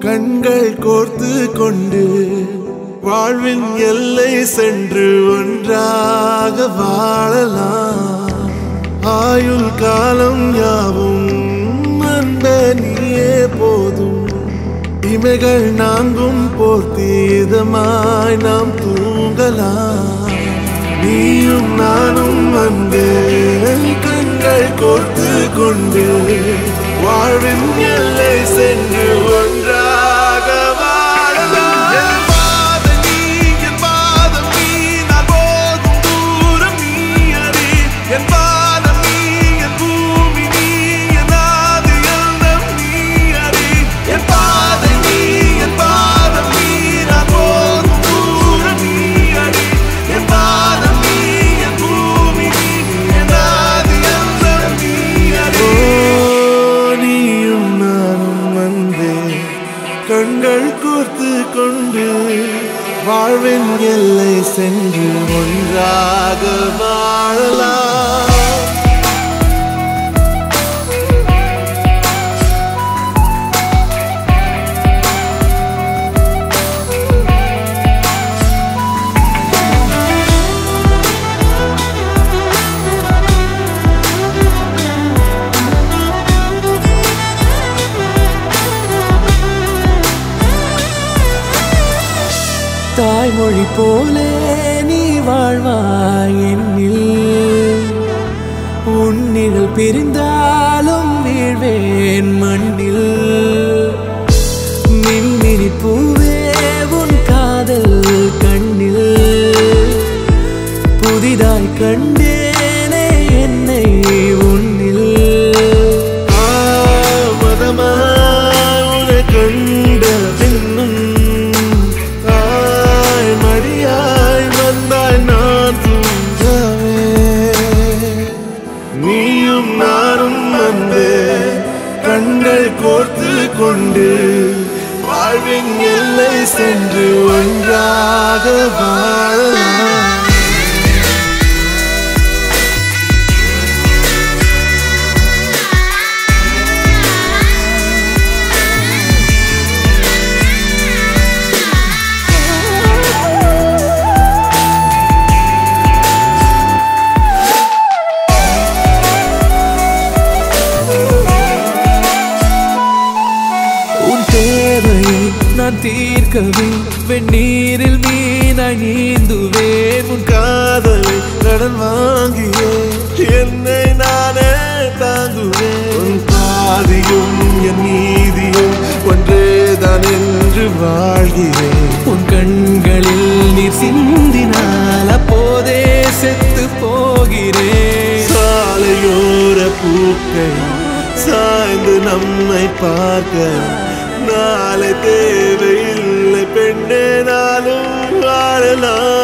கண்கள் கோர்த்து கொண்டு வாழ்வின் எல்லை சென்று ஒன்றாக வாழலாம். ஆயுள் காலம் யாவும் அன்பே நீயே போதும். இமைகள் நான்கும் போர்த்தி இதமாய் நாம் தூங்கலாம். நீயும் நானும் அன்பே கண்கள் கோர்த்து கொண்டு வாழ்வின் எல்லை சென்று ஒன்றாக வாழலாம். என் பாதம் நீ, என் பாதம் நீ, நான் போகும் தூரம் நீ அறி. என் பாதம் நீ, என் பூமி நீ, என் ஆதி எண்ணம் நீ அறி. என் பாதம் நீ, என் பாதம் நீ, நான் போகும் தூரம் நீ அறி. என் பாதம் நீ, என் பூமி நீ, என் ஆதி எண்ணம் நீ அறி. நீயும் நானும் அன்பே கண்கள் கோர்த்து கொண்டு வாழ்வின் எல்லை சென்று ஒன்றாக வாழலாம். தாய்மொழி போலே நீ வாழ்வாய் என்னில். உன்னிகள் பிரிந்தாலும் வீழ்வேன் மண்ணில். மின்மினி பூவே உன் காதல் கண்ணில். புதிதாய் கண்டேனே என்னை உன்னில். மதமாய் உன்னை கண்ட பின்னும் மடியாய் வந்தாய் நான் தூங்கவே. நீயும் நானும் அன்பே கண்கள் கோர்த்து கொண்டு வாழ்வின் எல்லை சென்று ஒன்றாக வாழலாம். நான் தீர்க்கவே வெந்நீரில் மீனாய் நீந்துவேன். உன் காதலை கடன் வாங்கியே என்னை நானே தாங்குவேன். உன் பாதியும் என் நீதியும் ஒன்றேதான் என்று வாழ்கிறேன். உன் கண்களில் நீர் சிந்தினால் அப்போதே செத்து போகிறேன். சாலையோர பூக்கள் சாய்ந்து நம்மை பார்க்க நாளை தேவையில்லை பெண்ணே நாளும் வாழலாம்.